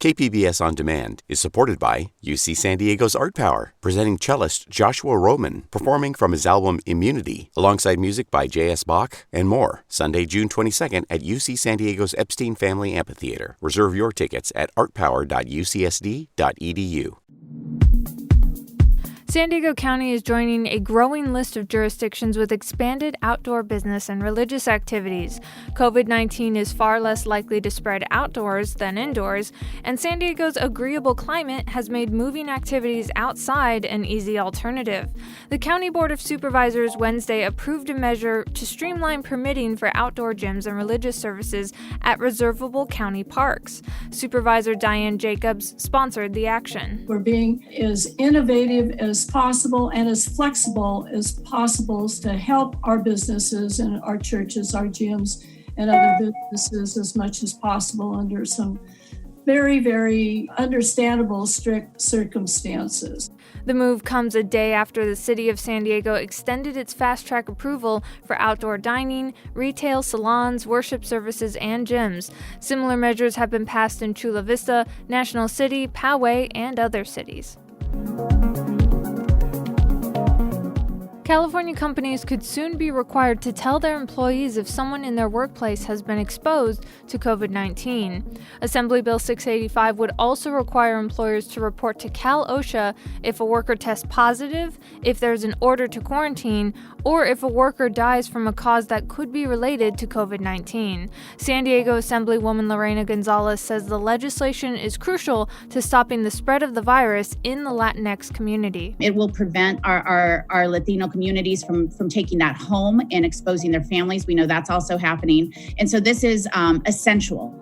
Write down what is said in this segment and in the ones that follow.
KPBS On Demand is supported by UC San Diego's Art Power, presenting cellist Joshua Roman, performing from his album Immunity, alongside music by J.S. Bach and more, Sunday, June 22nd at UC San Diego's Epstein Family Amphitheater. Reserve your tickets at artpower.ucsd.edu. San Diego County is joining a growing list of jurisdictions with expanded outdoor business and religious activities. COVID-19 is far less likely to spread outdoors than indoors, and San Diego's agreeable climate has made moving activities outside an easy alternative. The County Board of Supervisors Wednesday approved a measure to streamline permitting for outdoor gyms and religious services at reservable county parks. Supervisor Diane Jacobs sponsored the action. We're being as innovative as possible and as flexible as possible to help our businesses and our churches, our gyms, and other businesses as much as possible under some very, very understandable, strict circumstances. The move comes a day after the city of San Diego extended its fast-track approval for outdoor dining, retail, salons, worship services, and gyms. Similar measures have been passed in Chula Vista, National City, Poway, and other cities. California companies could soon be required to tell their employees if someone in their workplace has been exposed to COVID-19. Assembly Bill 685 would also require employers to report to Cal OSHA if a worker tests positive, if there's an order to quarantine, or if a worker dies from a cause that could be related to COVID-19. San Diego Assemblywoman Lorena Gonzalez says the legislation is crucial to stopping the spread of the virus in the Latinx community. It will prevent our Latino communities from taking that home and exposing their families. We know that's also happening. And so this is essential,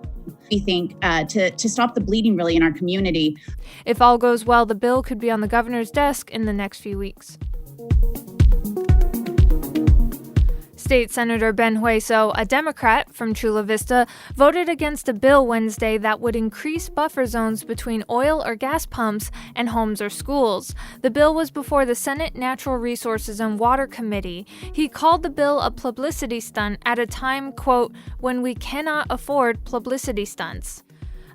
we think, to stop the bleeding really in our community. If all goes well, the bill could be on the governor's desk in the next few weeks. State Senator Ben Hueso, a Democrat from Chula Vista, voted against a bill Wednesday that would increase buffer zones between oil or gas pumps and homes or schools. The bill was before the Senate Natural Resources and Water Committee. He called the bill a publicity stunt at a time, quote, when we cannot afford publicity stunts.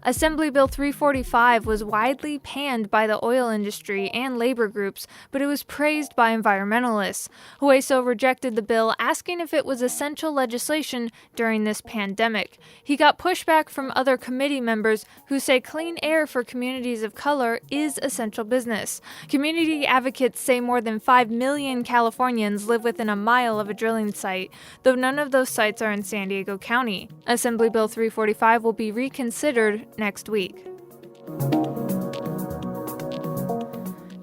Assembly Bill 345 was widely panned by the oil industry and labor groups, but it was praised by environmentalists. Hueso rejected the bill, asking if it was essential legislation during this pandemic. He got pushback from other committee members who say clean air for communities of color is essential business. Community advocates say more than 5 million Californians live within a mile of a drilling site, though none of those sites are in San Diego County. Assembly Bill 345 will be reconsidered next week.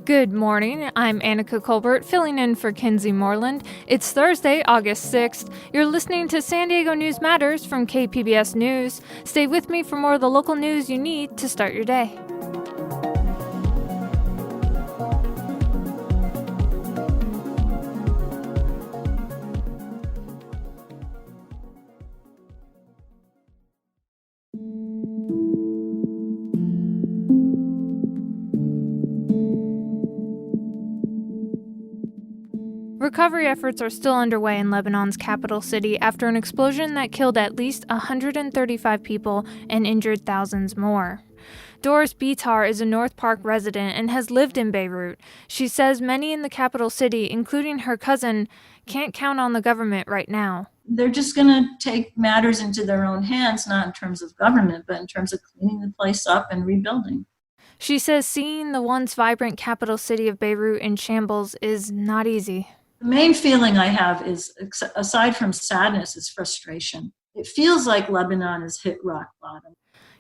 Good morning, I'm Annika Colbert, filling in for Kinsey Moreland. It's Thursday, August 6th. You're listening to San Diego News Matters from KPBS News. Stay with me for more of the local news you need to start your day. Recovery efforts are still underway in Lebanon's capital city after an explosion that killed at least 135 people and injured thousands more. Doris Bitar is a North Park resident and has lived in Beirut. She says many in the capital city, including her cousin, can't count on the government right now. They're just going to take matters into their own hands, not in terms of government, but in terms of cleaning the place up and rebuilding. She says seeing the once vibrant capital city of Beirut in shambles is not easy. The main feeling I have is, aside from sadness, is frustration. It feels like Lebanon has hit rock bottom.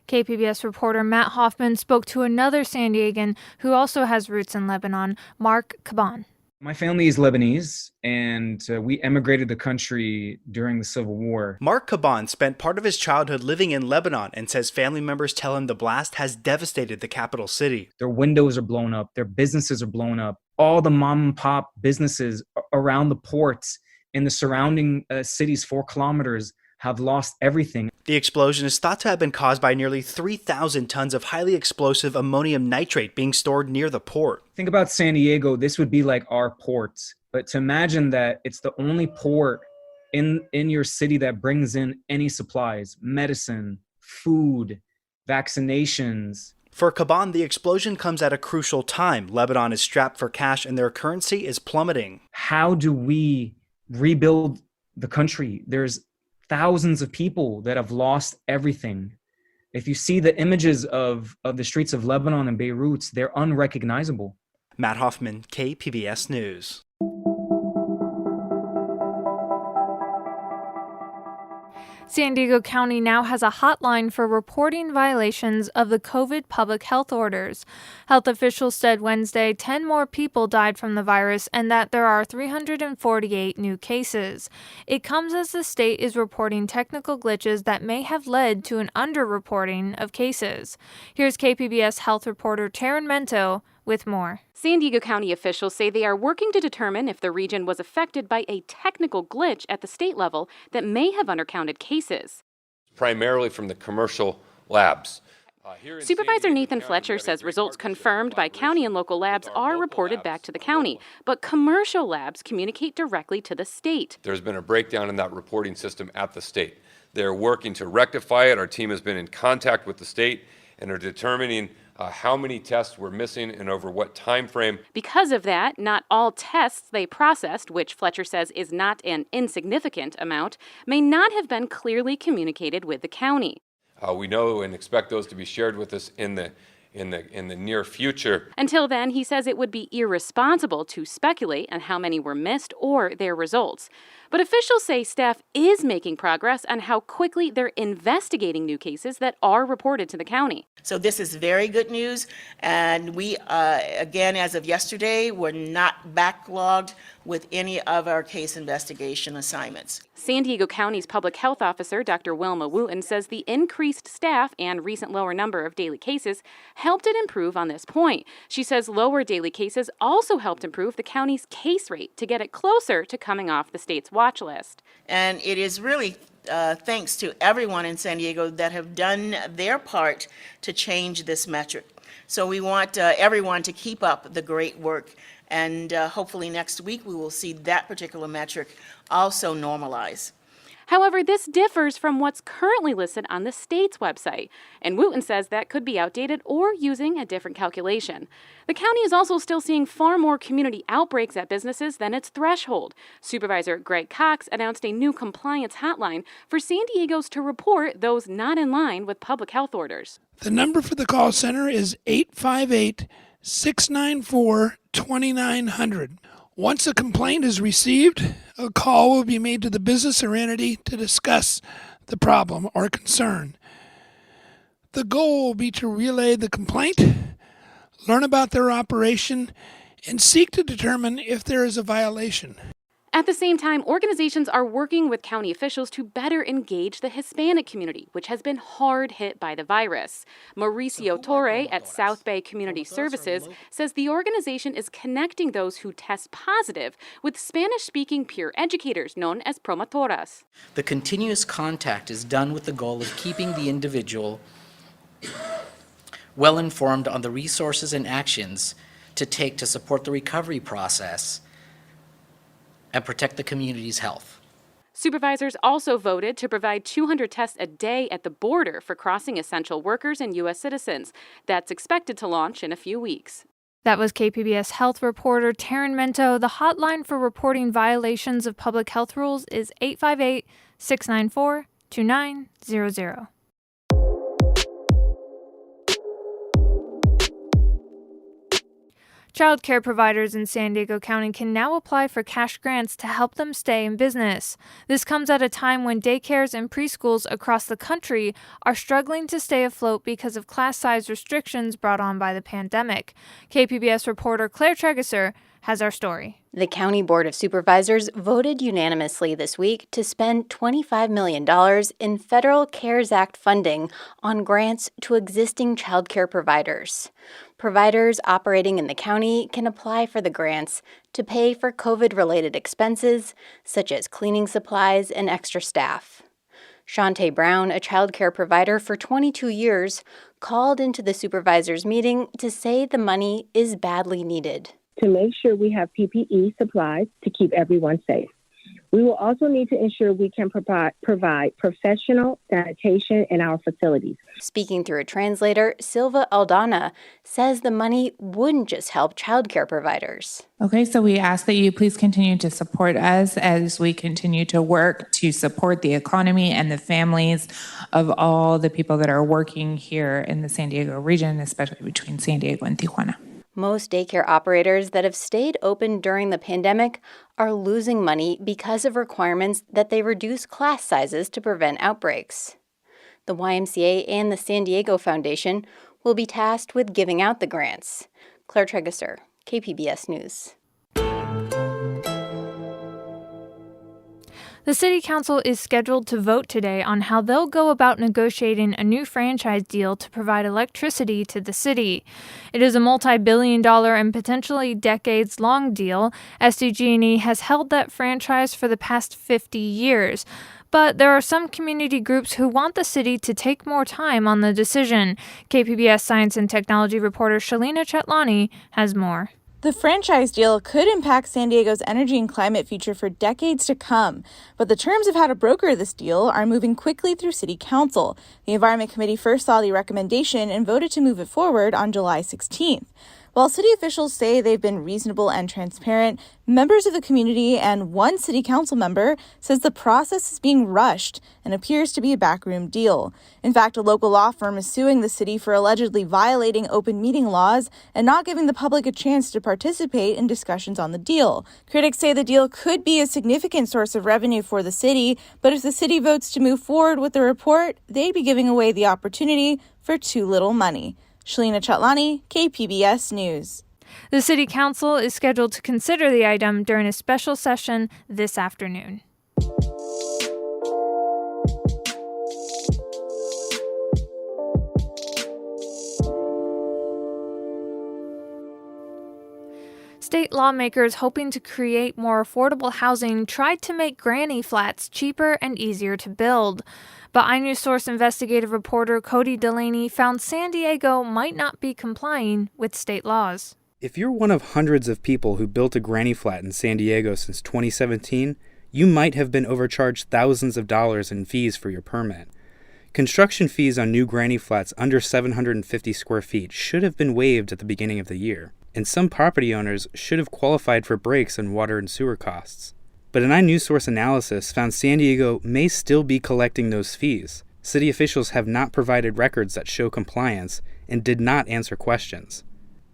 KPBS reporter Matt Hoffman spoke to another San Diegan who also has roots in Lebanon, Mark Kaban. My family is Lebanese, and we emigrated the country during the Civil War. Mark Kaban spent part of his childhood living in Lebanon and says family members tell him the blast has devastated the capital city. Their windows are blown up. Their businesses are blown up. All the mom and pop businesses around the ports in the surrounding cities 4 kilometers have lost everything. The explosion is thought to have been caused by nearly 3,000 tons of highly explosive ammonium nitrate being stored near the port. Think about San Diego. This would be like our ports. But to imagine that it's the only port in your city that brings in any supplies, medicine, food, vaccinations. For Kaban, the explosion comes at a crucial time. Lebanon is strapped for cash and their currency is plummeting. How do we rebuild the country? There's thousands of people that have lost everything. If you see the images of the streets of Lebanon and Beirut, they're unrecognizable. Matt Hoffman, KPBS News. San Diego County now has a hotline for reporting violations of the COVID public health orders. Health officials said Wednesday 10 more people died from the virus and that there are 348 new cases. It comes as the state is reporting technical glitches that may have led to an underreporting of cases. Here's KPBS health reporter Taryn Mento with more. San Diego County officials say they are working to determine if the region was affected by a technical glitch at the state level that may have undercounted cases. Primarily from the commercial labs. Supervisor Nathan Fletcher says results confirmed by county and local labs are reported back to the county, but commercial labs communicate directly to the state. There's been a breakdown in that reporting system at the state. They're working to rectify it. Our team has been in contact with the state and are determining how many tests were missing and over what time frame. Because of that, not all tests they processed, which Fletcher says is not an insignificant amount, may not have been clearly communicated with the county. We know and expect those to be shared with us in the near future. Until then, he says it would be irresponsible to speculate on how many were missed or their results. But officials say staff is making progress on how quickly they're investigating new cases that are reported to the county. So this is very good news, and we, again, as of yesterday, were not backlogged with any of our case investigation assignments. San Diego County's public health officer, Dr. Wilma Wooten, says the increased staff and recent lower number of daily cases helped it improve on this point. She says lower daily cases also helped improve the county's case rate to get it closer to coming off the state's watch list. And it is really thanks to everyone in San Diego that have done their part to change this metric. So we want everyone to keep up the great work, and hopefully next week we will see that particular metric also normalize. However, this differs from what's currently listed on the state's website, and Wooten says that could be outdated or using a different calculation. The county is also still seeing far more community outbreaks at businesses than its threshold. Supervisor Greg Cox announced a new compliance hotline for San Diego's to report those not in line with public health orders. The number for the call center is 858-694-2900. Once a complaint is received, a call will be made to the business or entity to discuss the problem or concern. The goal will be to relay the complaint, learn about their operation, and seek to determine if there is a violation. At the same time, organizations are working with county officials to better engage the Hispanic community, which has been hard hit by the virus. Mauricio Torre at South Bay Community Services says the organization is connecting those who test positive with Spanish-speaking peer educators known as promotoras. The continuous contact is done with the goal of keeping the individual well informed on the resources and actions to take to support the recovery process and protect the community's health. Supervisors also voted to provide 200 tests a day at the border for crossing essential workers and U.S. citizens. That's expected to launch in a few weeks. That was KPBS health reporter Taryn Mento. The hotline for reporting violations of public health rules is 858-694-2900. Child care providers in San Diego County can now apply for cash grants to help them stay in business. This comes at a time when daycares and preschools across the country are struggling to stay afloat because of class size restrictions brought on by the pandemic. KPBS reporter Claire Tregeser has our story. The County Board of Supervisors voted unanimously this week to spend $25 million in federal CARES Act funding on grants to existing child care providers. Providers operating in the county can apply for the grants to pay for COVID-related expenses, such as cleaning supplies and extra staff. Shantae Brown, a child care provider for 22 years, called into the supervisors' meeting to say the money is badly needed. To make sure we have PPE supplies to keep everyone safe. We will also need to ensure we can provide professional sanitation in our facilities. Speaking through a translator, Silva Aldana says the money wouldn't just help childcare providers. Okay, so we ask that you please continue to support us as we continue to work to support the economy and the families of all the people that are working here in the San Diego region, especially between San Diego and Tijuana. Most daycare operators that have stayed open during the pandemic are losing money because of requirements that they reduce class sizes to prevent outbreaks. The YMCA and the San Diego Foundation will be tasked with giving out the grants. Claire Tregesser, KPBS News. The City Council is scheduled to vote today on how they'll go about negotiating a new franchise deal to provide electricity to the city. It is a multi-billion-dollar and potentially decades-long deal. SDG&E has held that franchise for the past 50 years. But there are some community groups who want the city to take more time on the decision. KPBS science and technology reporter Shalina Chetlani has more. The franchise deal could impact San Diego's energy and climate future for decades to come, but the terms of how to broker this deal are moving quickly through City Council. The Environment Committee first saw the recommendation and voted to move it forward on July 16th. While city officials say they've been reasonable and transparent, members of the community and one city council member says the process is being rushed and appears to be a backroom deal. In fact, a local law firm is suing the city for allegedly violating open meeting laws and not giving the public a chance to participate in discussions on the deal. Critics say the deal could be a significant source of revenue for the city, but if the city votes to move forward with the report, they'd be giving away the opportunity for too little money. Shalina Chatlani, KPBS News. The City Council is scheduled to consider the item during a special session this afternoon. State lawmakers hoping to create more affordable housing tried to make granny flats cheaper and easier to build. But iNews Source investigative reporter Cody Delaney found San Diego might not be complying with state laws. If you're one of hundreds of people who built a granny flat in San Diego since 2017, you might have been overcharged thousands of dollars in fees for your permit. Construction fees on new granny flats under 750 square feet should have been waived at the beginning of the year, and some property owners should have qualified for breaks on water and sewer costs. But an iNews Source analysis found San Diego may still be collecting those fees. City officials have not provided records that show compliance and did not answer questions.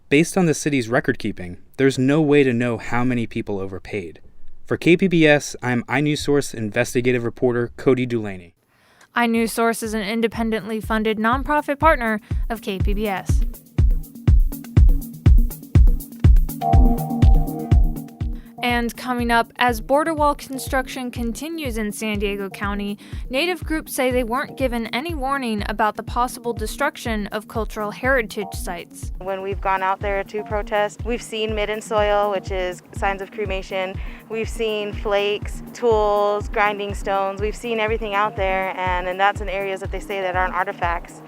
Based on the city's record keeping, there's no way to know how many people overpaid. For KPBS, I'm iNews Source investigative reporter Cody Delaney. iNews Source is an independently funded nonprofit partner of KPBS. And coming up, as border wall construction continues in San Diego County, Native groups say they weren't given any warning about the possible destruction of cultural heritage sites. When we've gone out there to protest, we've seen midden soil, which is signs of cremation. We've seen flakes, tools, grinding stones. We've seen everything out there, and that's in areas that they say that aren't artifacts.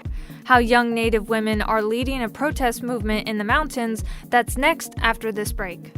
How young Native women are leading a protest movement in the mountains, that's next after this break.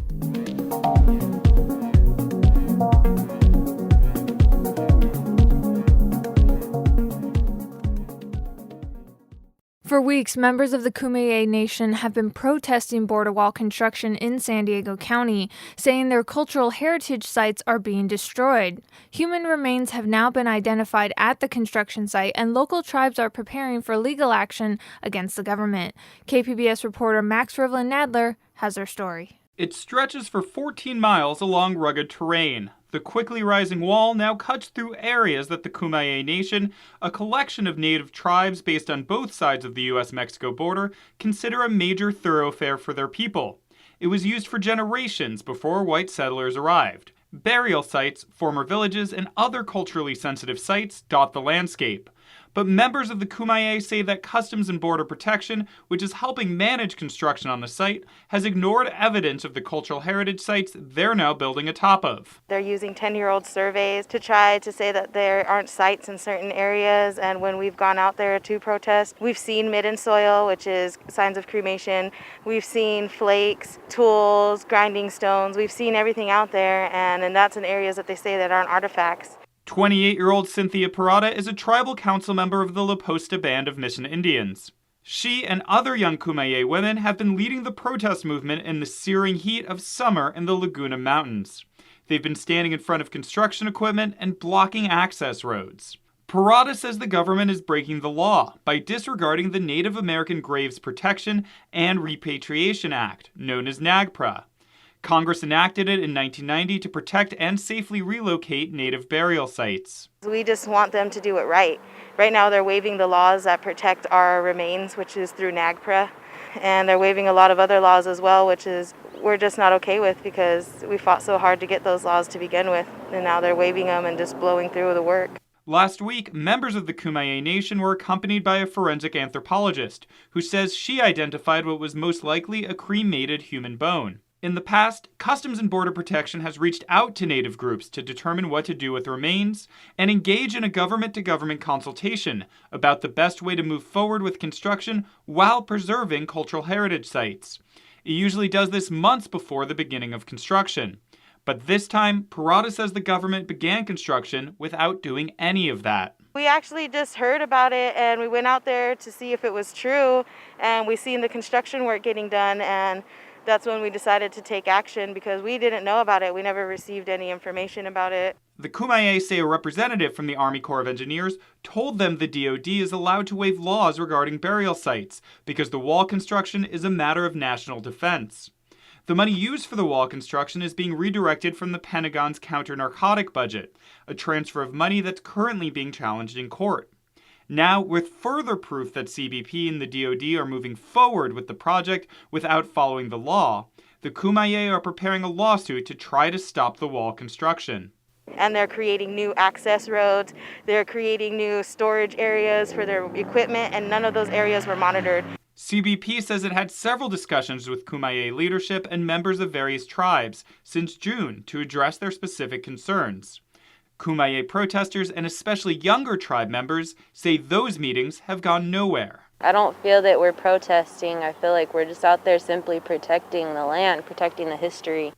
For weeks, members of the Kumeyaay Nation have been protesting border wall construction in San Diego County, saying their cultural heritage sites are being destroyed. Human remains have now been identified at the construction site, and local tribes are preparing for legal action against the government. KPBS reporter Max Rivlin-Nadler has our story. It stretches for 14 miles along rugged terrain. The quickly rising wall now cuts through areas that the Kumeyaay Nation, a collection of native tribes based on both sides of the U.S.-Mexico border, consider a major thoroughfare for their people. It was used for generations before white settlers arrived. Burial sites, former villages, and other culturally sensitive sites dot the landscape. But members of the Kumeyaay say that Customs and Border Protection, which is helping manage construction on the site, has ignored evidence of the cultural heritage sites they're now building atop of. They're using 10-year-old surveys to try to say that there aren't sites in certain areas, and when we've gone out there to protest, we've seen midden soil, which is signs of cremation. We've seen flakes, tools, grinding stones. We've seen everything out there, and that's in areas that they say that aren't artifacts. 28-year-old Cynthia Parada is a tribal council member of the La Posta Band of Mission Indians. She and other young Kumeyaay women have been leading the protest movement in the searing heat of summer in the Laguna Mountains. They've been standing in front of construction equipment and blocking access roads. Parada says the government is breaking the law by disregarding the Native American Graves Protection and Repatriation Act, known as NAGPRA. Congress enacted it in 1990 to protect and safely relocate Native burial sites. We just want them to do it right. Right now they're waiving the laws that protect our remains, which is through NAGPRA, and they're waiving a lot of other laws as well, which is we're just not okay with because we fought so hard to get those laws to begin with, and now they're waiving them and just blowing through the work. Last week, members of the Kumeyaay Nation were accompanied by a forensic anthropologist who says she identified what was most likely a cremated human bone. In the past, Customs and Border Protection has reached out to Native groups to determine what to do with remains and engage in a government-to-government consultation about the best way to move forward with construction while preserving cultural heritage sites. It usually does this months before the beginning of construction. But this time, Parada says the government began construction without doing any of that. We actually just heard about it and we went out there to see if it was true, and we seen the construction work getting done, and that's when we decided to take action because we didn't know about it. We never received any information about it. The Kumeyaay say a representative from the Army Corps of Engineers told them the DoD is allowed to waive laws regarding burial sites because the wall construction is a matter of national defense. The money used for the wall construction is being redirected from the Pentagon's counter-narcotic budget, a transfer of money that's currently being challenged in court. Now, with further proof that CBP and the DoD are moving forward with the project without following the law, the Kumeyaay are preparing a lawsuit to try to stop the wall construction. And they're creating new access roads, they're creating new storage areas for their equipment, and none of those areas were monitored. CBP says it had several discussions with Kumeyaay leadership and members of various tribes since June to address their specific concerns. Kumeyaay protesters and especially younger tribe members say those meetings have gone nowhere. I don't feel that we're protesting. I feel like we're just out there simply protecting the land, protecting the history.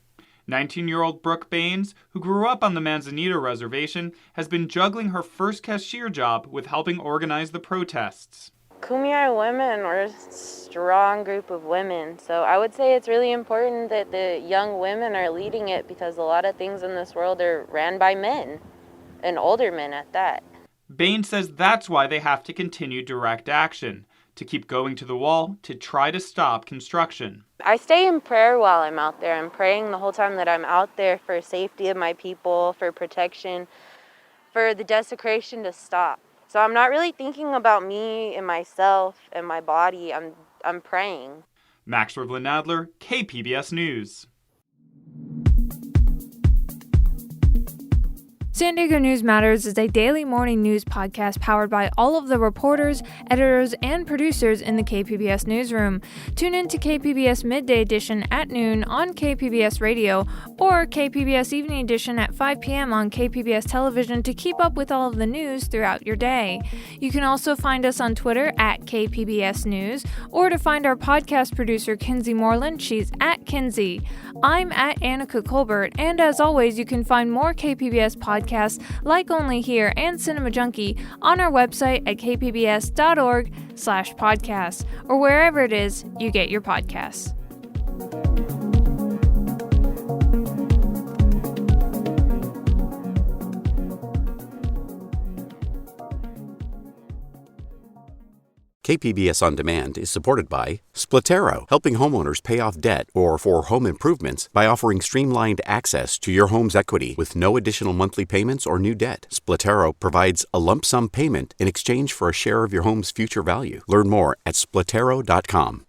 19-year-old Brooke Baines, who grew up on the Manzanita Reservation, has been juggling her first cashier job with helping organize the protests. Kumeyaay women are a strong group of women, so I would say it's really important that the young women are leading it because a lot of things in this world are ran by men, and older men at that. Baines says that's why they have to continue direct action, to keep going to the wall to try to stop construction. I stay in prayer while I'm out there. I'm praying the whole time that I'm out there for safety of my people, for protection, for the desecration to stop. So I'm not really thinking about me and myself and my body. I'm praying. Max Rivlin-Nadler, KPBS News. San Diego News Matters is a daily morning news podcast powered by all of the reporters, editors, and producers in the KPBS newsroom. Tune in to KPBS Midday Edition at noon on KPBS Radio or KPBS Evening Edition at 5 p.m. on KPBS Television to keep up with all of the news throughout your day. You can also find us on Twitter at KPBS News, or to find our podcast producer, Kinsey Moreland, she's at Kinsey. I'm at Annika Colbert, and as always, you can find more KPBS podcasts like Only Here and Cinema Junkie on our website at kpbs.org/podcasts or wherever it is you get your podcasts. KPBS On Demand is supported by Splatero, helping homeowners pay off debt or for home improvements by offering streamlined access to your home's equity with no additional monthly payments or new debt. Splatero provides a lump sum payment in exchange for a share of your home's future value. Learn more at splatero.com.